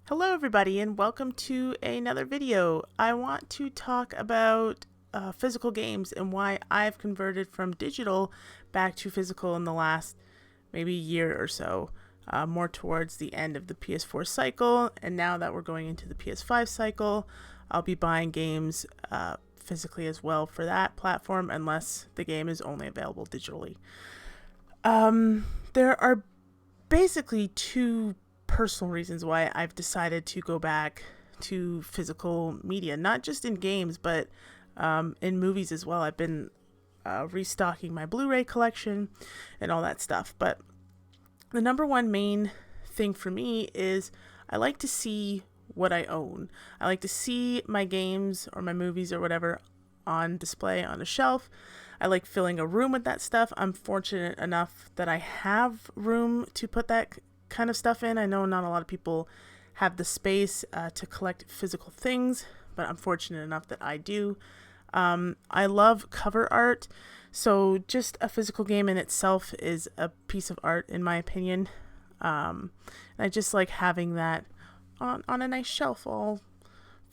Hello everybody and welcome to another video. I want to talk about physical games and why I've converted from digital back to physical in the last maybe year or so, more towards the end of the PS4 cycle, and now that we're going into the PS5 cycle, I'll be buying games physically as well for that platform unless the game is only available digitally. There are basically two personal reasons why I've decided to go back to physical media, not just in games, but in movies as well. I've been restocking my Blu-ray collection and all that stuff. But the number one main thing for me is I like to see what I own. I like to see my games or my movies or whatever on display on a shelf. I like filling a room with that stuff. I'm fortunate enough that I have room to put that kind of stuff in. I know not a lot of people have the space to collect physical things, but I'm fortunate enough that I do. I love cover art, so just a physical game in itself is a piece of art in my opinion. And I just like having that on a nice shelf, all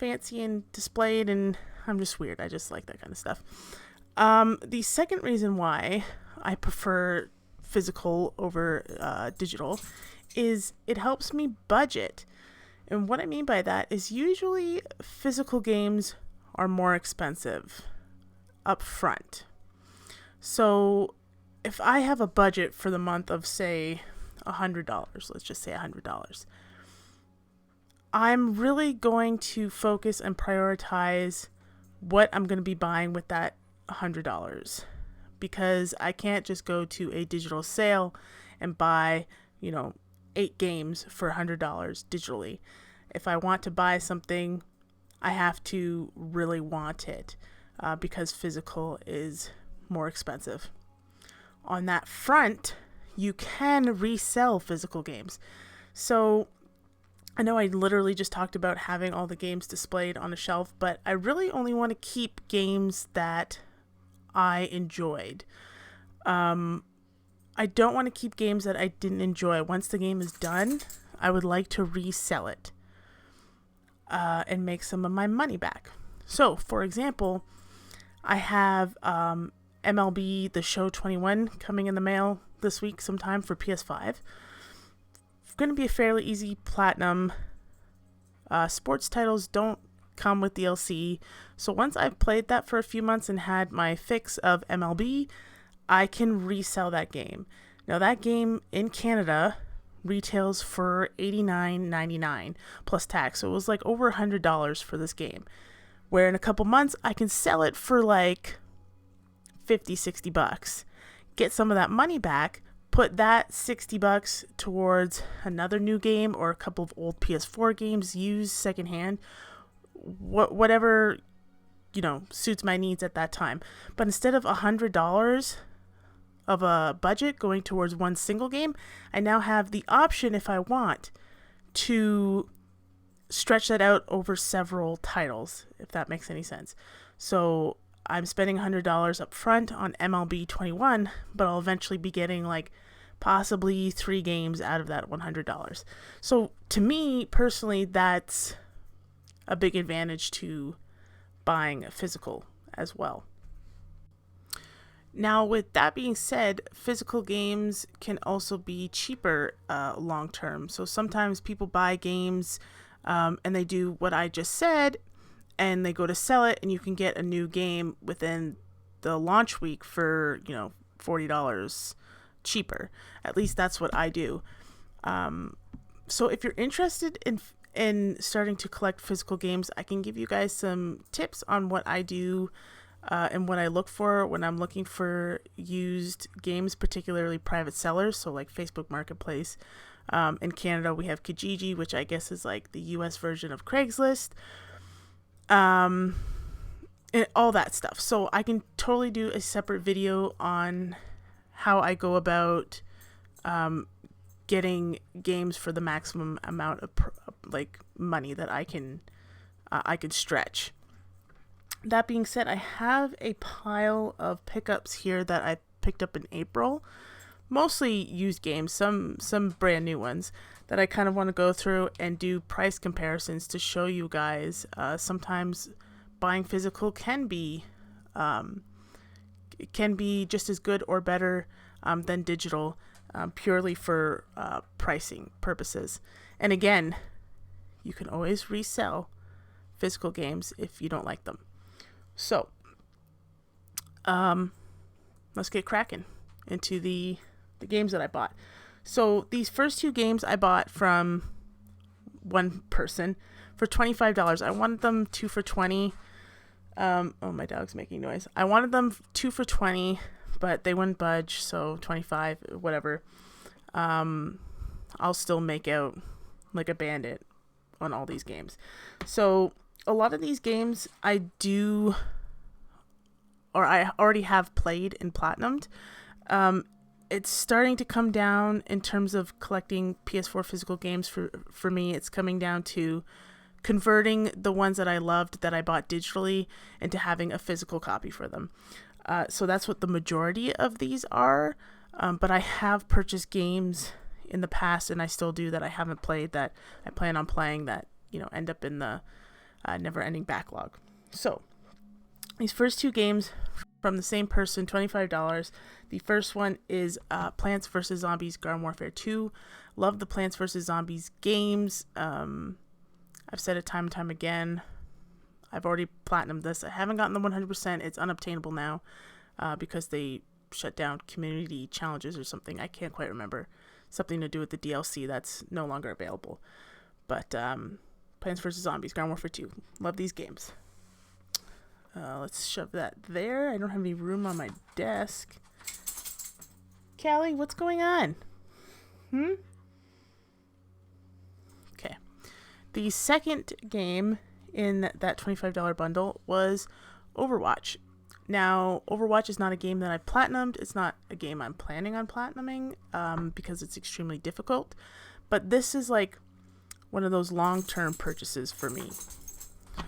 fancy and displayed, and I'm just weird. I just like that kind of stuff. The second reason why I prefer physical over digital is it helps me budget. And what I mean by that is usually physical games are more expensive up front. So if I have a budget for the month of say $100, let's just say $100, I'm really going to focus and prioritize what I'm going to be buying with that $100, because I can't just go to a digital sale and buy, 8 games for $100 digitally. If I want to buy something, I have to really want it because physical is more expensive. On that front, you can resell physical games. So I know I literally just talked about having all the games displayed on a shelf, but I really only want to keep games that I enjoyed. I don't want to keep games that I didn't enjoy. Once the game is done, I would like to resell it and make some of my money back. So, for example, I have MLB The Show 21 coming in the mail this week sometime for PS5. It's going to be a fairly easy platinum. Sports titles don't come with DLC. So once I've played that for a few months and had my fix of MLB, I can resell that game. Now that game in Canada retails for $89.99 plus tax. So it was like over $100 for this game. Where in a couple months I can sell it for like $50-$60. Get some of that money back, put that $60 towards another new game or a couple of old PS4 games used secondhand. Whatever suits my needs at that time. But instead of $100 of a budget going towards one single game, I now have the option, if I want, to stretch that out over several titles, if that makes any sense. So I'm spending $100 up front on MLB 21, but I'll eventually be getting like possibly 3 games out of that $100. So to me personally, that's a big advantage to buying a physical as well. Now, with that being said, physical games can also be cheaper long term. So sometimes people buy games and they do what I just said, and they go to sell it, and you can get a new game within the launch week for $40 cheaper. At least that's what I do. So if you're interested in starting to collect physical games, I can give you guys some tips on what I do and what I look for when I'm looking for used games, particularly private sellers, so like Facebook Marketplace. In Canada, we have Kijiji, which I guess is like the US version of Craigslist, and all that stuff. So I can totally do a separate video on how I go about getting games for the maximum amount of money that I can stretch. That being said, I have a pile of pickups here that I picked up in April. Mostly used games, some brand new ones that I kind of want to go through and do price comparisons to show you guys. Sometimes buying physical can be just as good or better than digital, purely for pricing purposes. And again, you can always resell physical games if you don't like them. So, let's get cracking into the games that I bought. So these first two games I bought from one person for $25. I wanted them 2 for $20. Oh, my dog's making noise. I wanted them 2 for $20, but they wouldn't budge, so $25, whatever. I'll still make out like a bandit on all these games. So a lot of these games I already have played and platinumed. It's starting to come down in terms of collecting PS4 physical games for me. It's coming down to converting the ones that I loved that I bought digitally into having a physical copy for them. So that's what the majority of these are. But I have purchased games in the past, and I still do, that I haven't played, that I plan on playing, that, end up in the never-ending backlog. So these first two games from the same person, $25. The first one is Plants vs. Zombies Garden Warfare 2. Love the Plants vs. Zombies games. I've said it time and time again. I've already platinumed this. I haven't gotten the 100%. It's unobtainable now because they shut down community challenges or something. I can't quite remember. Something to do with the DLC that's no longer available. But Plants vs. Zombies Garden Warfare 2. Love these games. Let's shove that there. I don't have any room on my desk. Callie, what's going on? Okay. The second game in that $25 bundle was Overwatch. Now, Overwatch is not a game that I've platinumed. It's not a game I'm planning on platinuming because it's extremely difficult. But this is like one of those long-term purchases for me.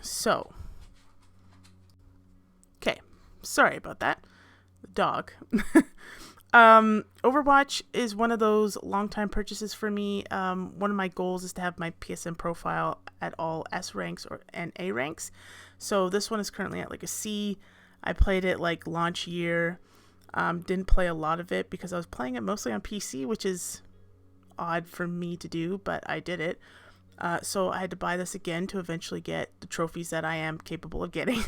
So, okay. Sorry about that. The dog. Overwatch is one of those long-time purchases for me. One of my goals is to have my PSN profile at all S ranks and A ranks. So this one is currently at like a C. I played it like launch year. Didn't play a lot of it because I was playing it mostly on PC, which is odd for me to do, but I did it. So I had to buy this again to eventually get the trophies that I am capable of getting.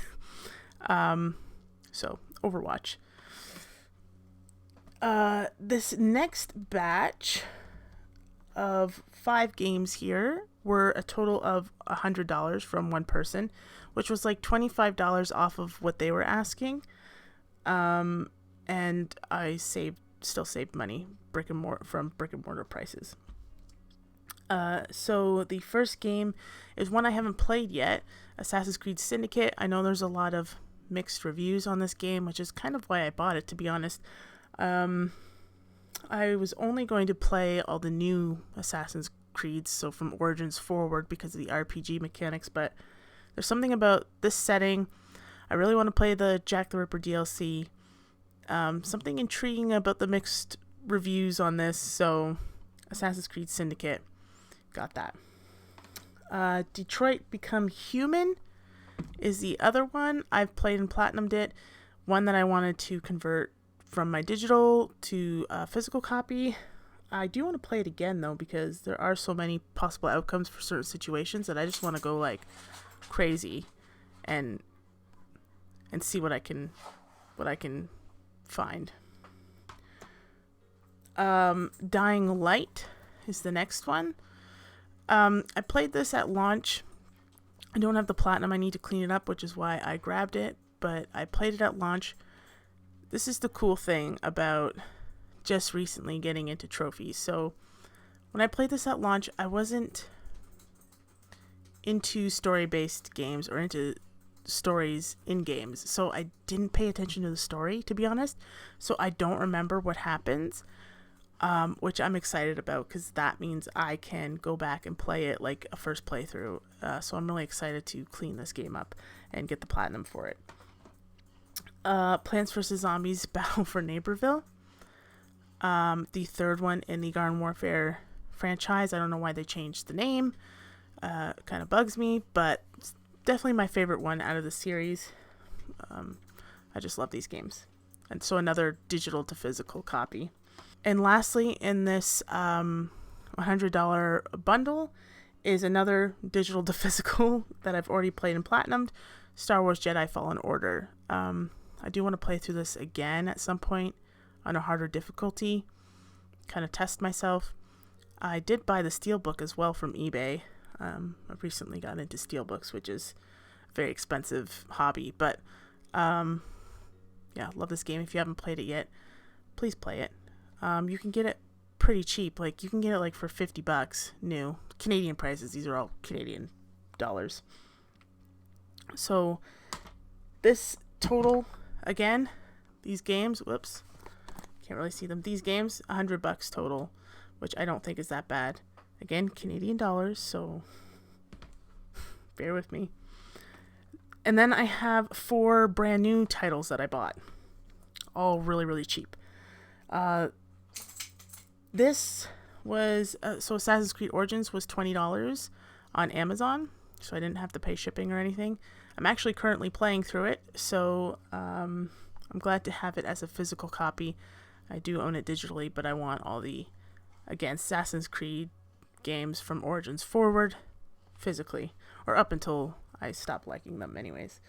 So Overwatch. This next batch of 5 games here were a total of $100 from one person, which was like $25 off of what they were asking. And I still saved money from brick and mortar prices. So the first game is one I haven't played yet, Assassin's Creed Syndicate. I know there's a lot of mixed reviews on this game, which is kind of why I bought it, to be honest. I was only going to play all the new Assassin's Creeds, so from Origins forward, because of the RPG mechanics, but there's something about this setting. I really want to play the Jack the Ripper DLC. Something intriguing about the mixed reviews on this, so Assassin's Creed Syndicate. Got that. Detroit Become Human is the other one. I've played and platinumed it. One that I wanted to convert from my digital to a physical copy. I do want to play it again though, because there are so many possible outcomes for certain situations that I just want to go like crazy and see what I can find. Dying Light is the next one. I played this at launch. I don't have the platinum. I need to clean it up, which is why I grabbed it, but I played it at launch. This is the cool thing about just recently getting into trophies. So when I played this at launch, I wasn't into story-based games or into stories in games. So I didn't pay attention to the story, to be honest. So I don't remember what happens, which I'm excited about because that means I can go back and play it like a first playthrough. So I'm really excited to clean this game up and get the platinum for it. Plants vs. Zombies Battle for Neighborville. The third one in the Garden Warfare franchise. I don't know why they changed the name. Kind of bugs me, but it's definitely my favorite one out of the series. I just love these games. And so another digital to physical copy. And lastly, in this $100 bundle is another digital to physical that I've already played and platinumed, Star Wars Jedi Fallen Order. I do want to play through this again at some point on a harder difficulty, kind of test myself. I did buy the Steelbook as well from eBay. I've recently got into Steelbooks, which is a very expensive hobby, but yeah, love this game. If you haven't played it yet, please play it. You can get it pretty cheap. Like, you can get it like for $50 new. Canadian prices. These are all Canadian dollars. So this total, again, these games, whoops, can't really see them. These games, $100 total, which I don't think is that bad. Again, Canadian dollars, so bear with me. And then I have 4 brand new titles that I bought. All really, really cheap. This was, so Assassin's Creed Origins was $20 on Amazon, so I didn't have to pay shipping or anything. I'm actually currently playing through it, so I'm glad to have it as a physical copy. I do own it digitally, but I want all the, again, Assassin's Creed games from Origins forward physically, or up until I stop liking them anyways.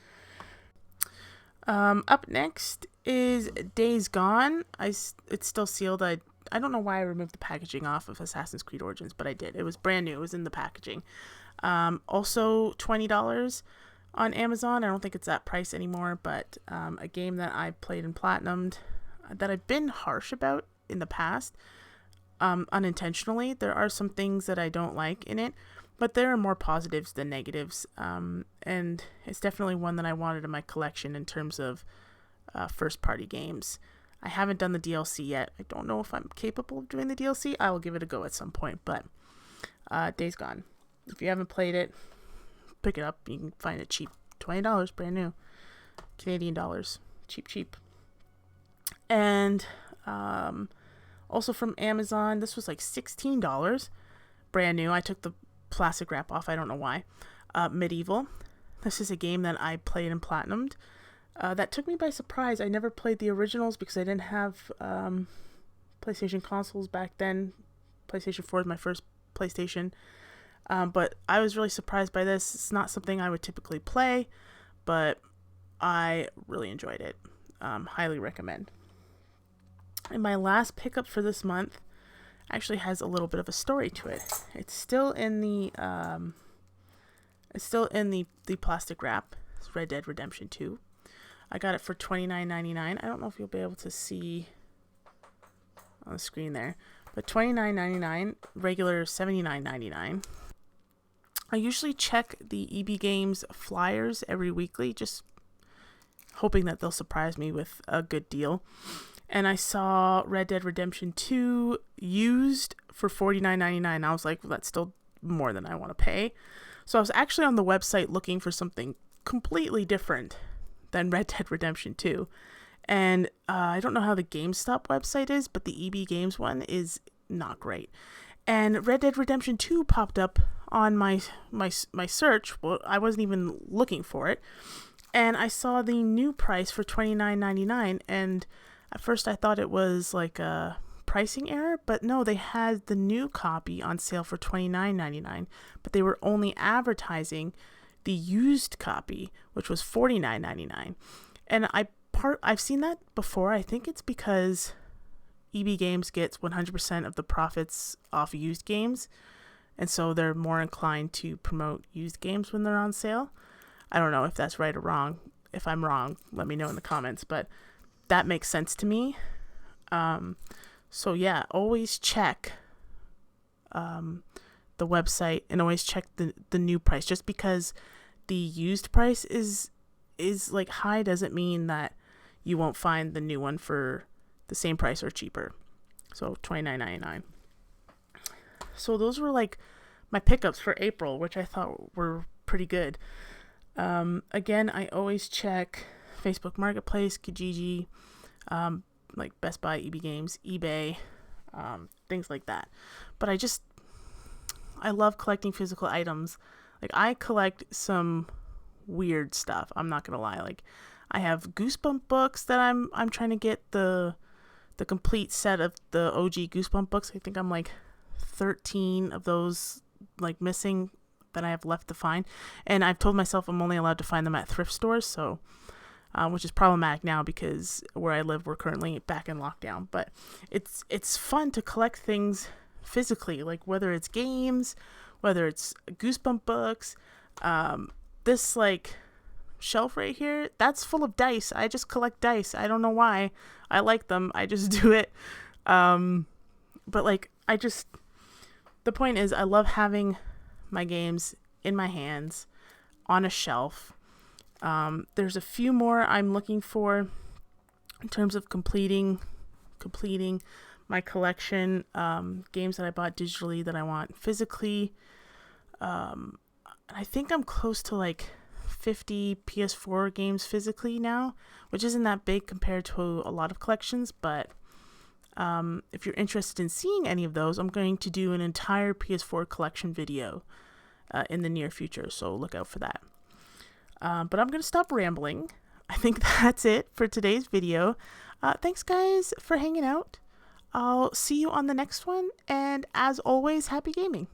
Up next is Days Gone. It's still sealed. I don't know why I removed the packaging off of Assassin's Creed Origins, but I did. It was brand new. It was in the packaging. Also $20 on Amazon. I don't think it's that price anymore, but a game that I played and platinumed that I've been harsh about in the past, unintentionally. There are some things that I don't like in it, but there are more positives than negatives, and it's definitely one that I wanted in my collection in terms of first-party games. I haven't done the DLC yet. I don't know if I'm capable of doing the DLC. I will give it a go at some point, but Days Gone. If you haven't played it, pick it up. You can find it cheap. $20, brand new. Canadian dollars. Cheap, cheap. And also from Amazon, this was like $16, brand new. I took the plastic wrap off. I don't know why. Medieval. This is a game that I played and platinumed. That took me by surprise. I never played the originals because I didn't have PlayStation consoles back then. PlayStation 4 is my first PlayStation. But I was really surprised by this. It's not something I would typically play, but I really enjoyed it. Highly recommend. And my last pickup for this month actually has a little bit of a story to it. It's still in the plastic wrap. It's Red Dead Redemption 2. I got it for $29.99. I don't know if you'll be able to see on the screen there, but $29.99, regular $79.99. I usually check the EB Games flyers every weekly, just hoping that they'll surprise me with a good deal. And I saw Red Dead Redemption 2 used for $49.99. I was like, well, that's still more than I want to pay. So I was actually on the website looking for something completely different than Red Dead Redemption 2. And I don't know how the GameStop website is, but the EB Games one is not great. And Red Dead Redemption 2 popped up on my search. Well, I wasn't even looking for it. And I saw the new price for $29.99, and at first I thought it was like a pricing error, but no, they had the new copy on sale for $29.99, but they were only advertising the used copy, which was $49.99. And I've seen that before. I think it's because EB Games gets 100% of the profits off used games, and so they're more inclined to promote used games when they're on sale. I don't know if that's right or wrong. If I'm wrong, let me know in the comments, but that makes sense to me. So yeah, always check the website and always check the new price. Just because the used price is like high doesn't mean that you won't find the new one for the same price or cheaper. So $29.99. So those were like my pickups for April, which I thought were pretty good. Again, I always check Facebook Marketplace, Kijiji, like Best Buy, EB Games, eBay, things like that. But I just I love collecting physical items. Like, I collect some weird stuff. I'm not gonna lie. Like, I have Goosebump books that I'm trying to get the complete set of the OG Goosebump books. I think I'm like 13 of those like missing that I have left to find, and I've told myself I'm only allowed to find them at thrift stores, so which is problematic now because where I live we're currently back in lockdown. But it's fun to collect things physically, like whether it's games, whether it's Goosebump books. This like shelf right here, that's full of dice. I just collect dice. I don't know why. I like them. I just do it. But like the point is I love having my games in my hands on a shelf. There's a few more I'm looking for in terms of completing my collection. Games that I bought digitally that I want physically. I think I'm close to like 50 PS4 games physically now, which isn't that big compared to a lot of collections, but if you're interested in seeing any of those, I'm going to do an entire PS4 collection video in the near future, so look out for that. But I'm going to stop rambling. I think that's it for today's video. Thanks, guys, for hanging out. I'll see you on the next one, and as always, happy gaming.